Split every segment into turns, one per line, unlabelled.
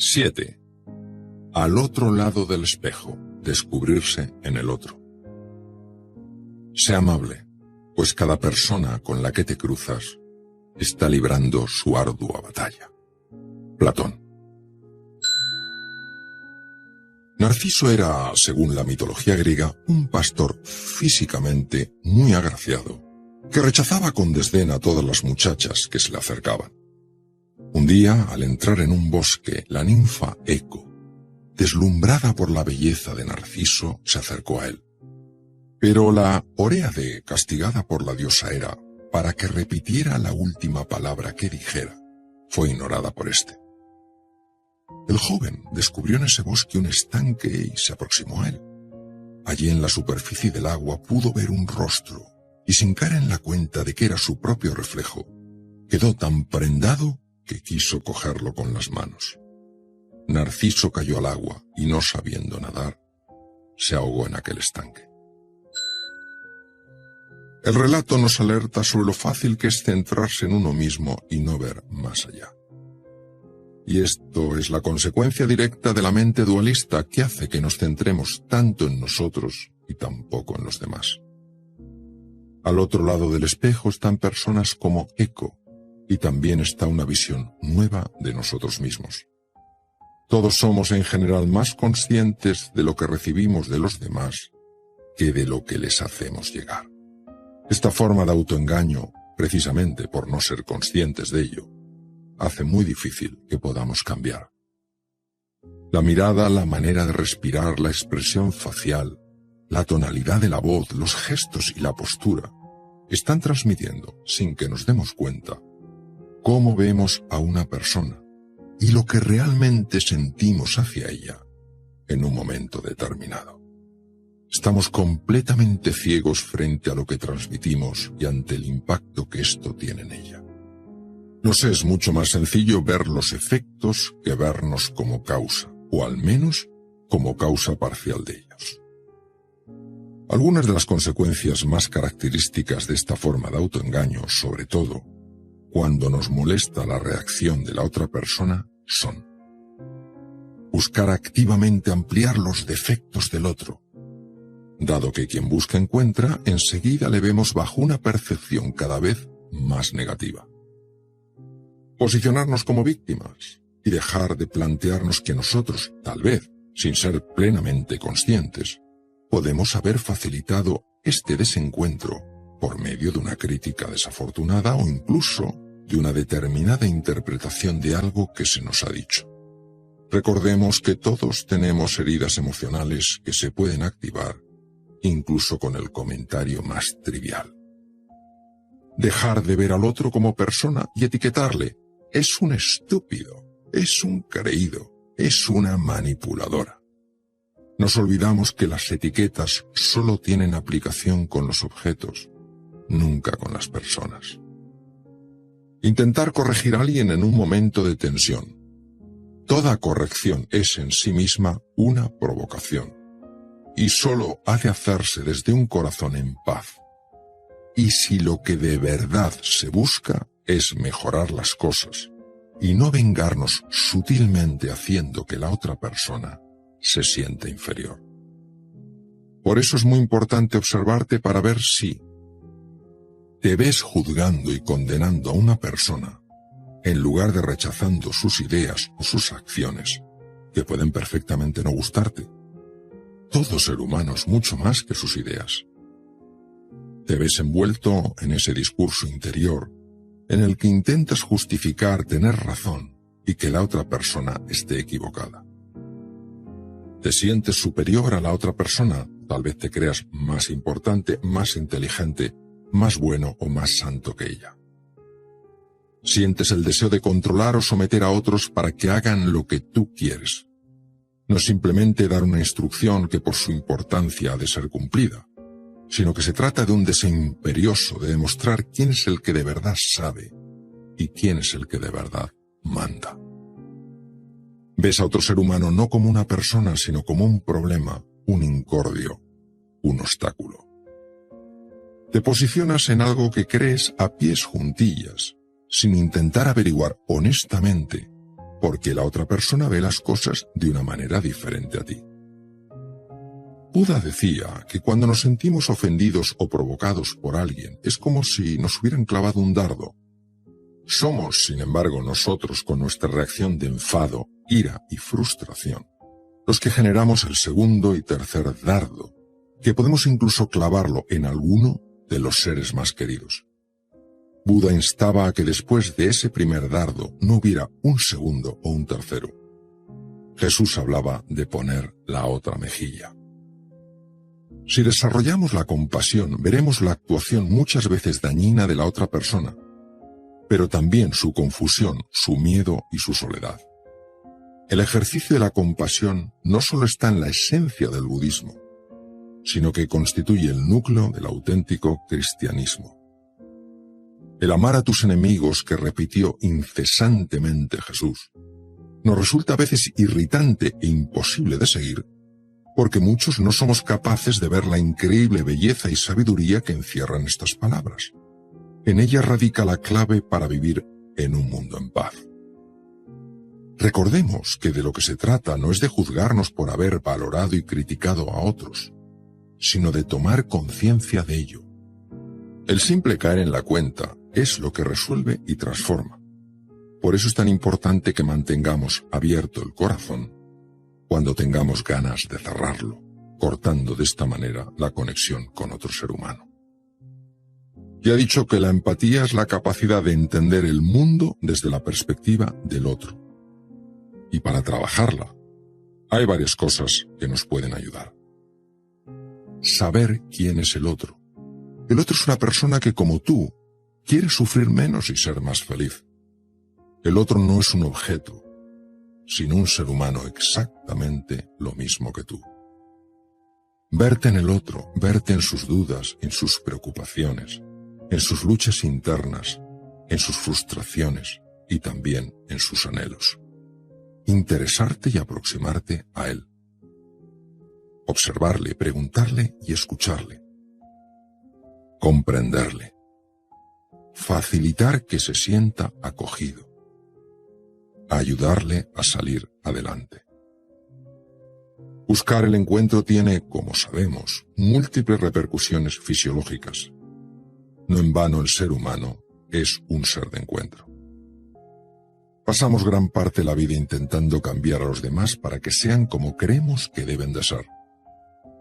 7. Al otro lado del espejo, descubrirse en el otro. Sé amable, pues cada persona con la que te cruzas está librando su ardua batalla. Platón. Narciso era, según la mitología griega, un pastor físicamente muy agraciado, que rechazaba con desdén a todas las muchachas que se le acercaban. Un día, al entrar en un bosque, la ninfa Eco, deslumbrada por la belleza de Narciso, se acercó a él. Pero la Oréade, castigada por la diosa Hera, para que repitiera la última palabra que dijera, fue ignorada por éste. El joven descubrió en ese bosque un estanque y se aproximó a él. Allí en la superficie del agua pudo ver un rostro, y sin caer en la cuenta de que era su propio reflejo, quedó tan prendado que quiso cogerlo con las manos. Narciso cayó al agua y, no sabiendo nadar, se ahogó en aquel estanque. El relato nos alerta sobre lo fácil que es centrarse en uno mismo y no ver más allá. Y esto es la consecuencia directa de la mente dualista que hace que nos centremos tanto en nosotros y tan poco en los demás. Al otro lado del espejo están personas como Eco, y también está una visión nueva de nosotros mismos. Todos somos en general más conscientes de lo que recibimos de los demás que de lo que les hacemos llegar. Esta forma de autoengaño, precisamente por no ser conscientes de ello, hace muy difícil que podamos cambiar. La mirada, la manera de respirar, la expresión facial, la tonalidad de la voz, los gestos y la postura están transmitiendo, sin que nos demos cuenta, cómo vemos a una persona y lo que realmente sentimos hacia ella en un momento determinado. Estamos completamente ciegos frente a lo que transmitimos y ante el impacto que esto tiene en ella. Nos es mucho más sencillo ver los efectos que vernos como causa, o al menos como causa parcial de ellos. Algunas de las consecuencias más características de esta forma de autoengaño, sobre todo cuando nos molesta la reacción de la otra persona, son: buscar activamente ampliar los defectos del otro. Dado que quien busca encuentra, enseguida le vemos bajo una percepción cada vez más negativa. Posicionarnos como víctimas y dejar de plantearnos que nosotros, tal vez, sin ser plenamente conscientes, podemos haber facilitado este desencuentro por medio de una crítica desafortunada o incluso de una determinada interpretación de algo que se nos ha dicho. Recordemos que todos tenemos heridas emocionales que se pueden activar incluso con el comentario más trivial. Dejar de ver al otro como persona y etiquetarle: es un estúpido, es un creído, es una manipuladora. Nos olvidamos que las etiquetas solo tienen aplicación con los objetos, nunca con las personas. Intentar corregir a alguien en un momento de tensión. Toda corrección es en sí misma una provocación, y solo ha de hacerse desde un corazón en paz. Y si lo que de verdad se busca es mejorar las cosas, y no vengarnos sutilmente haciendo que la otra persona se siente inferior. Por eso es muy importante observarte para ver si te ves juzgando y condenando a una persona, en lugar de rechazando sus ideas o sus acciones, que pueden perfectamente no gustarte. Todo ser humano es mucho más que sus ideas. Te ves envuelto en ese discurso interior, en el que intentas justificar tener razón y que la otra persona esté equivocada. Te sientes superior a la otra persona, tal vez te creas más importante, más inteligente, más bueno o más santo que ella. Sientes el deseo de controlar o someter a otros para que hagan lo que tú quieres. No es simplemente dar una instrucción que por su importancia ha de ser cumplida, sino que se trata de un deseo imperioso de demostrar quién es el que de verdad sabe y quién es el que de verdad manda. Ves a otro ser humano no como una persona, sino como un problema, un incordio, un obstáculo. Te posicionas en algo que crees a pies juntillas, sin intentar averiguar honestamente porque la otra persona ve las cosas de una manera diferente a ti. Buda decía que cuando nos sentimos ofendidos o provocados por alguien, es como si nos hubieran clavado un dardo. Somos, sin embargo, nosotros, con nuestra reacción de enfado, ira y frustración, los que generamos el segundo y tercer dardo, que podemos incluso clavarlo en alguno de los seres más queridos. Buda instaba a que después de ese primer dardo no hubiera un segundo o un tercero. Jesús hablaba de poner la otra mejilla. Si desarrollamos la compasión, veremos la actuación muchas veces dañina de la otra persona, pero también su confusión, su miedo y su soledad. El ejercicio de la compasión no solo está en la esencia del budismo, sino que constituye el núcleo del auténtico cristianismo. El amar a tus enemigos que repitió incesantemente Jesús nos resulta a veces irritante e imposible de seguir, porque muchos no somos capaces de ver la increíble belleza y sabiduría que encierran estas palabras. En ellas radica la clave para vivir en un mundo en paz. Recordemos que de lo que se trata no es de juzgarnos por haber valorado y criticado a otros, sino de tomar conciencia de ello. El simple caer en la cuenta es lo que resuelve y transforma. Por eso es tan importante que mantengamos abierto el corazón cuando tengamos ganas de cerrarlo, cortando de esta manera la conexión con otro ser humano. Ya he dicho que la empatía es la capacidad de entender el mundo desde la perspectiva del otro. Y para trabajarla, hay varias cosas que nos pueden ayudar. Saber quién es el otro. El otro es una persona que, como tú, quiere sufrir menos y ser más feliz. El otro no es un objeto, sino un ser humano exactamente lo mismo que tú. Verte en el otro, verte en sus dudas, en sus preocupaciones, en sus luchas internas, en sus frustraciones y también en sus anhelos. Interesarte y aproximarte a él. Observarle, preguntarle y escucharle. Comprenderle. Facilitar que se sienta acogido. Ayudarle a salir adelante. Buscar el encuentro tiene, como sabemos, múltiples repercusiones fisiológicas. No en vano el ser humano es un ser de encuentro. Pasamos gran parte de la vida intentando cambiar a los demás para que sean como creemos que deben de ser.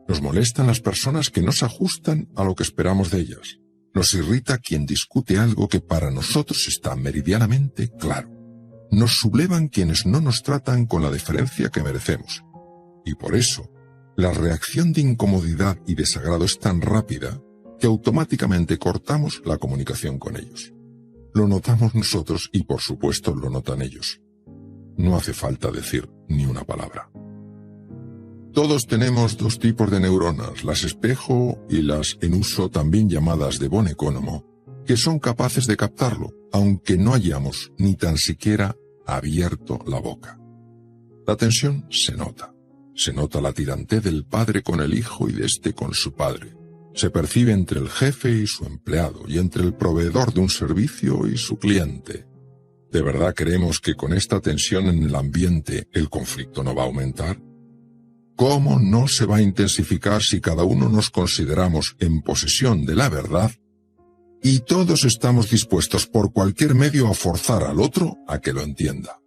Nos molestan las personas que no se ajustan a lo que esperamos de ellas. Nos irrita quien discute algo que para nosotros está meridianamente claro. Nos sublevan quienes no nos tratan con la deferencia que merecemos. Y por eso, la reacción de incomodidad y desagrado es tan rápida que automáticamente cortamos la comunicación con ellos. Lo notamos nosotros y por supuesto lo notan ellos. No hace falta decir ni una palabra. Todos tenemos dos tipos de neuronas, las espejo y las en uso, también llamadas de Von Economo, que son capaces de captarlo, aunque no hayamos ni tan siquiera abierto la boca. La tensión se nota. Se nota la tirantez del padre con el hijo y de este con su padre. Se percibe entre el jefe y su empleado, y entre el proveedor de un servicio y su cliente. ¿De verdad creemos que con esta tensión en el ambiente el conflicto no va a aumentar? ¿Cómo no se va a intensificar si cada uno nos consideramos en posesión de la verdad y todos estamos dispuestos por cualquier medio a forzar al otro a que lo entienda?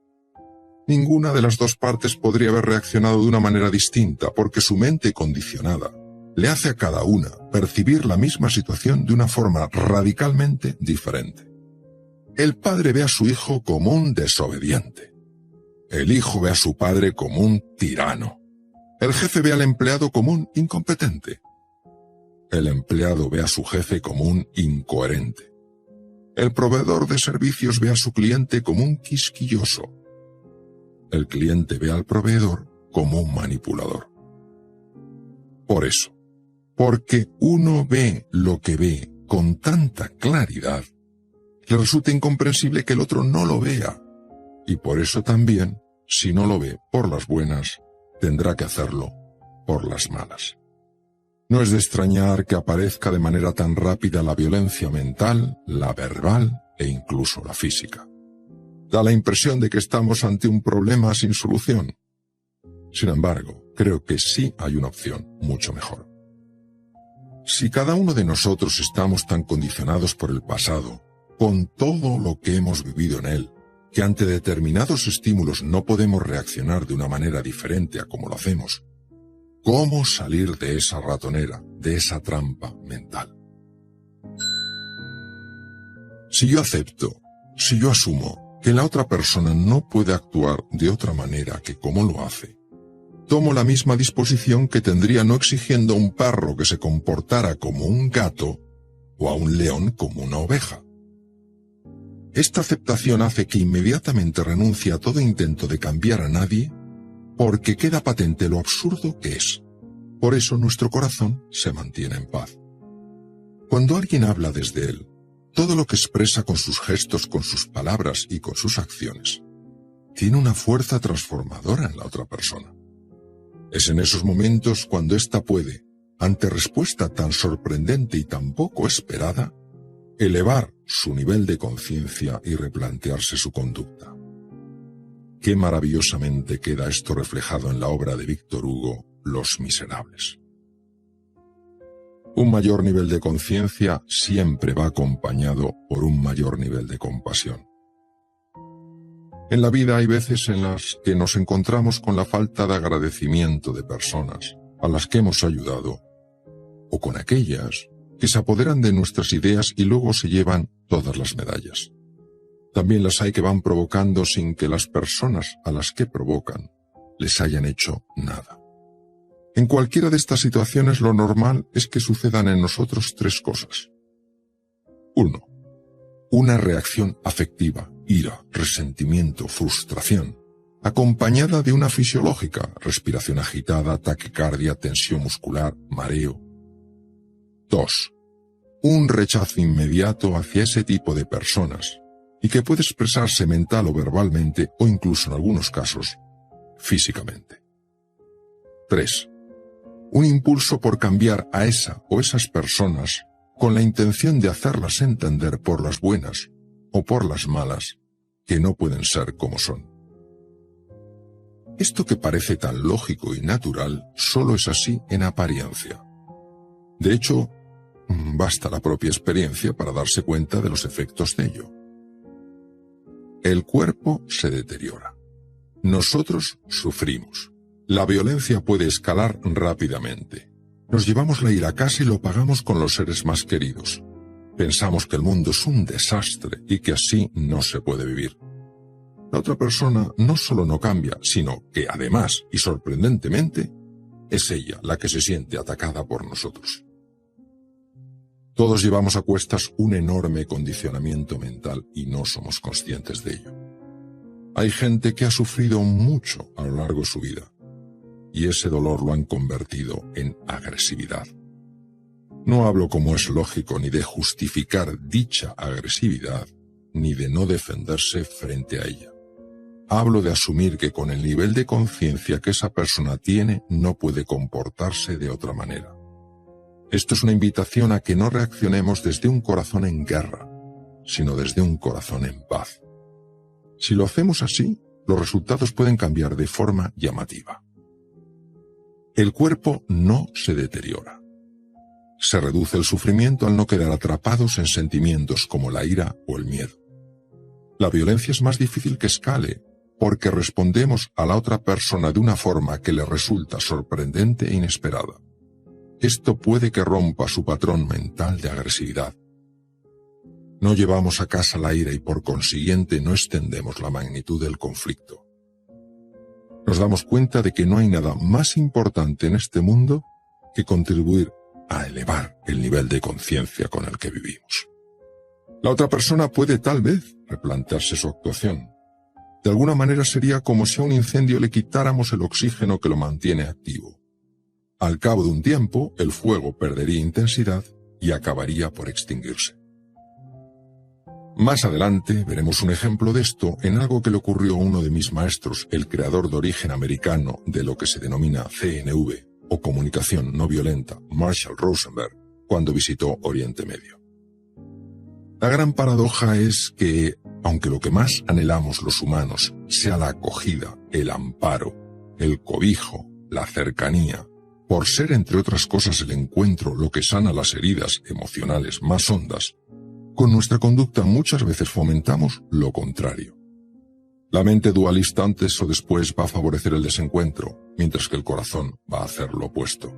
Ninguna de las dos partes podría haber reaccionado de una manera distinta porque su mente condicionada le hace a cada una percibir la misma situación de una forma radicalmente diferente. El padre ve a su hijo como un desobediente. El hijo ve a su padre como un tirano. El jefe ve al empleado como un incompetente. El empleado ve a su jefe como un incoherente. El proveedor de servicios ve a su cliente como un quisquilloso. El cliente ve al proveedor como un manipulador. Por eso, porque uno ve lo que ve con tanta claridad, le resulta incomprensible que el otro no lo vea. Y por eso también, si no lo ve por las buenas, tendrá que hacerlo por las malas. No es de extrañar que aparezca de manera tan rápida la violencia mental, la verbal e incluso la física. Da la impresión de que estamos ante un problema sin solución. Sin embargo, creo que sí hay una opción mucho mejor. Si cada uno de nosotros estamos tan condicionados por el pasado, con todo lo que hemos vivido en él, que ante determinados estímulos no podemos reaccionar de una manera diferente a como lo hacemos, ¿cómo salir de esa ratonera, de esa trampa mental? Si yo acepto, si yo asumo que la otra persona no puede actuar de otra manera que como lo hace, tomo la misma disposición que tendría no exigiendo a un perro que se comportara como un gato o a un león como una oveja. Esta aceptación hace que inmediatamente renuncie a todo intento de cambiar a nadie, porque queda patente lo absurdo que es. Por eso nuestro corazón se mantiene en paz. Cuando alguien habla desde él, todo lo que expresa con sus gestos, con sus palabras y con sus acciones, tiene una fuerza transformadora en la otra persona. Es en esos momentos cuando ésta puede, ante respuesta tan sorprendente y tan poco esperada, elevar su nivel de conciencia y replantearse su conducta. Qué maravillosamente queda esto reflejado en la obra de Víctor Hugo, Los Miserables. Un mayor nivel de conciencia siempre va acompañado por un mayor nivel de compasión. En la vida hay veces en las que nos encontramos con la falta de agradecimiento de personas a las que hemos ayudado, o con aquellas que se apoderan de nuestras ideas y luego se llevan todas las medallas. También las hay que van provocando sin que las personas a las que provocan les hayan hecho nada. En cualquiera de estas situaciones lo normal es que sucedan en nosotros tres cosas. 1. Una reacción afectiva, ira, resentimiento, frustración, acompañada de una fisiológica, respiración agitada, taquicardia, tensión muscular, mareo. 2. Un rechazo inmediato hacia ese tipo de personas, y que puede expresarse mental o verbalmente, o incluso en algunos casos, físicamente. 3. Un impulso por cambiar a esa o esas personas con la intención de hacerlas entender por las buenas o por las malas que no pueden ser como son. Esto que parece tan lógico y natural solo es así en apariencia. De hecho, basta la propia experiencia para darse cuenta de los efectos de ello. El cuerpo se deteriora. Nosotros sufrimos. La violencia puede escalar rápidamente. Nos llevamos la ira a casa y lo pagamos con los seres más queridos. Pensamos que el mundo es un desastre y que así no se puede vivir. La otra persona no solo no cambia, sino que además, y sorprendentemente, es ella la que se siente atacada por nosotros. Todos llevamos a cuestas un enorme condicionamiento mental y no somos conscientes de ello. Hay gente que ha sufrido mucho a lo largo de su vida, y ese dolor lo han convertido en agresividad. No hablo, como es lógico, ni de justificar dicha agresividad, ni de no defenderse frente a ella. Hablo de asumir que con el nivel de conciencia que esa persona tiene, no puede comportarse de otra manera. Esto es una invitación a que no reaccionemos desde un corazón en guerra, sino desde un corazón en paz. Si lo hacemos así, los resultados pueden cambiar de forma llamativa. El cuerpo no se deteriora. Se reduce el sufrimiento al no quedar atrapados en sentimientos como la ira o el miedo. La violencia es más difícil que escale, porque respondemos a la otra persona de una forma que le resulta sorprendente e inesperada. Esto puede que rompa su patrón mental de agresividad. No llevamos a casa la ira y por consiguiente no extendemos la magnitud del conflicto. Nos damos cuenta de que no hay nada más importante en este mundo que contribuir a elevar el nivel de conciencia con el que vivimos. La otra persona puede tal vez replantearse su actuación. De alguna manera sería como si a un incendio le quitáramos el oxígeno que lo mantiene activo. Al cabo de un tiempo, el fuego perdería intensidad y acabaría por extinguirse. Más adelante veremos un ejemplo de esto en algo que le ocurrió a uno de mis maestros, el creador de origen americano de lo que se denomina CNV, o Comunicación No Violenta, Marshall Rosenberg, cuando visitó Oriente Medio. La gran paradoja es que aunque lo que más anhelamos los humanos sea la acogida, el amparo, el cobijo, la cercanía, por ser entre otras cosas el encuentro lo que sana las heridas emocionales más hondas, con nuestra conducta muchas veces fomentamos lo contrario. La mente dualista antes o después va a favorecer el desencuentro, mientras que el corazón va a hacer lo opuesto.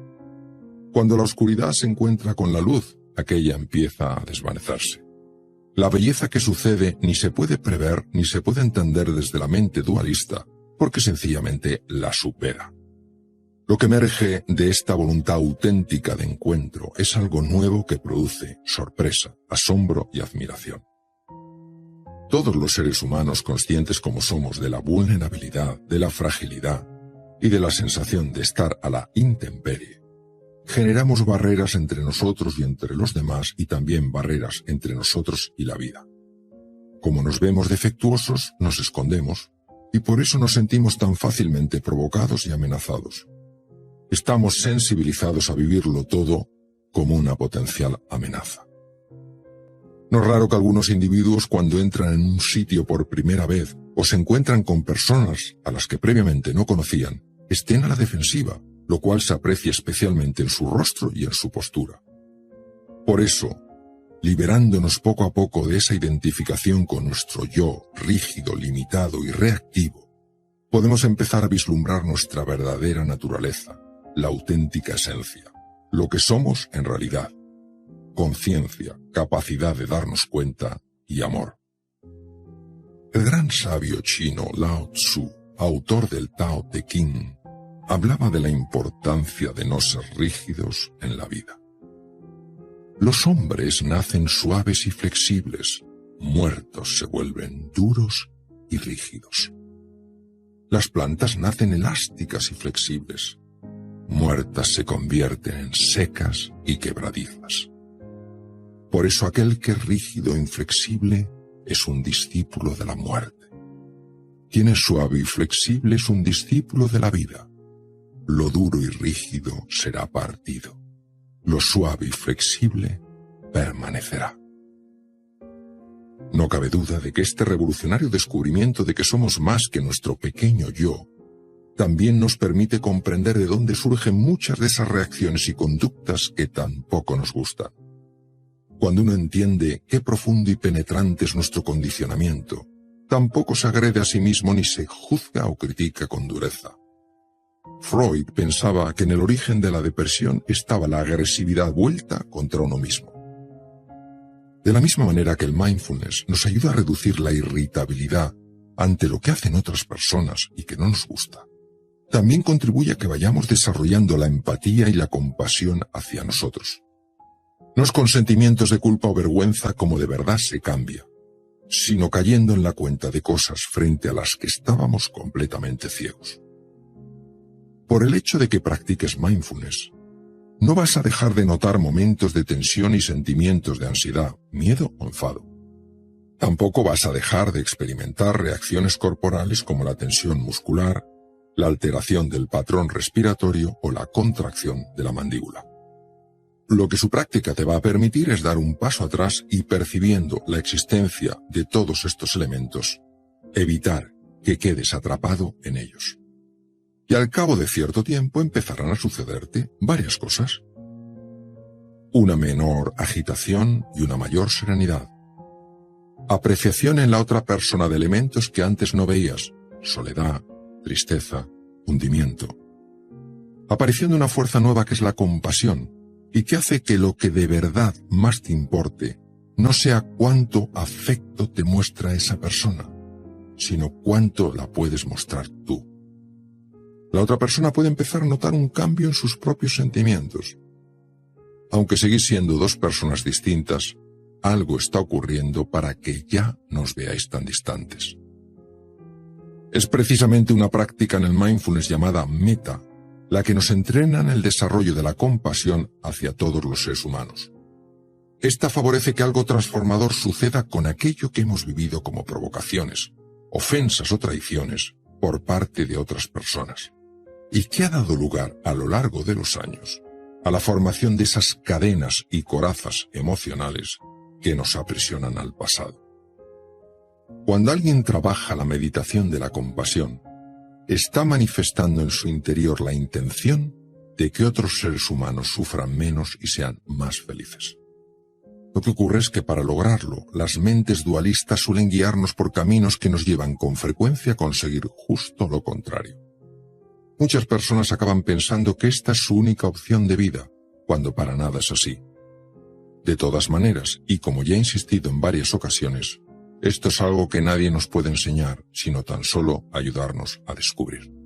Cuando la oscuridad se encuentra con la luz, aquella empieza a desvanecerse. La belleza que sucede ni se puede prever ni se puede entender desde la mente dualista, porque sencillamente la supera. Lo que emerge de esta voluntad auténtica de encuentro es algo nuevo que produce sorpresa, asombro y admiración. Todos los seres humanos, conscientes como somos de la vulnerabilidad, de la fragilidad y de la sensación de estar a la intemperie, generamos barreras entre nosotros y entre los demás y también barreras entre nosotros y la vida. Como nos vemos defectuosos, nos escondemos y por eso nos sentimos tan fácilmente provocados y amenazados. Estamos sensibilizados a vivirlo todo como una potencial amenaza. No es raro que algunos individuos, cuando entran en un sitio por primera vez o se encuentran con personas a las que previamente no conocían, estén a la defensiva, lo cual se aprecia especialmente en su rostro y en su postura. Por eso, liberándonos poco a poco de esa identificación con nuestro yo rígido, limitado y reactivo, podemos empezar a vislumbrar nuestra verdadera naturaleza, la auténtica esencia, lo que somos en realidad. Conciencia, capacidad de darnos cuenta y amor. El gran sabio chino Lao Tzu, autor del Tao Te Ching, hablaba de la importancia de no ser rígidos en la vida. Los hombres nacen suaves y flexibles, muertos se vuelven duros y rígidos. Las plantas nacen elásticas y flexibles, muertas se convierten en secas y quebradizas. Por eso aquel que es rígido e inflexible es un discípulo de la muerte. Quien es suave y flexible es un discípulo de la vida. Lo duro y rígido será partido. Lo suave y flexible permanecerá. No cabe duda de que este revolucionario descubrimiento de que somos más que nuestro pequeño yo también nos permite comprender de dónde surgen muchas de esas reacciones y conductas que tampoco nos gustan. Cuando uno entiende qué profundo y penetrante es nuestro condicionamiento, tampoco se agrede a sí mismo ni se juzga o critica con dureza. Freud pensaba que en el origen de la depresión estaba la agresividad vuelta contra uno mismo. De la misma manera que el mindfulness nos ayuda a reducir la irritabilidad ante lo que hacen otras personas y que no nos gusta, también contribuye a que vayamos desarrollando la empatía y la compasión hacia nosotros. No es con sentimientos de culpa o vergüenza como de verdad se cambia, sino cayendo en la cuenta de cosas frente a las que estábamos completamente ciegos. Por el hecho de que practiques mindfulness, no vas a dejar de notar momentos de tensión y sentimientos de ansiedad, miedo o enfado. Tampoco vas a dejar de experimentar reacciones corporales como la tensión muscular, la alteración del patrón respiratorio o la contracción de la mandíbula. Lo que su práctica te va a permitir es dar un paso atrás y, percibiendo la existencia de todos estos elementos, evitar que quedes atrapado en ellos. Y al cabo de cierto tiempo empezarán a sucederte varias cosas. Una menor agitación y una mayor serenidad. Apreciación en la otra persona de elementos que antes no veías: soledad, tristeza, hundimiento. Aparición de una fuerza nueva que es la compasión, y que hace que lo que de verdad más te importe no sea cuánto afecto te muestra esa persona, sino cuánto la puedes mostrar tú. La otra persona puede empezar a notar un cambio en sus propios sentimientos. Aunque seguís siendo dos personas distintas, algo está ocurriendo para que ya no os veáis tan distantes. Es precisamente una práctica en el mindfulness llamada meta, la que nos entrena en el desarrollo de la compasión hacia todos los seres humanos. Esta favorece que algo transformador suceda con aquello que hemos vivido como provocaciones, ofensas o traiciones por parte de otras personas, y que ha dado lugar a lo largo de los años a la formación de esas cadenas y corazas emocionales que nos aprisionan al pasado. Cuando alguien trabaja la meditación de la compasión, está manifestando en su interior la intención de que otros seres humanos sufran menos y sean más felices. Lo que ocurre es que para lograrlo, las mentes dualistas suelen guiarnos por caminos que nos llevan con frecuencia a conseguir justo lo contrario. Muchas personas acaban pensando que esta es su única opción de vida, cuando para nada es así. De todas maneras, y como ya he insistido en varias ocasiones, esto es algo que nadie nos puede enseñar, sino tan solo ayudarnos a descubrir.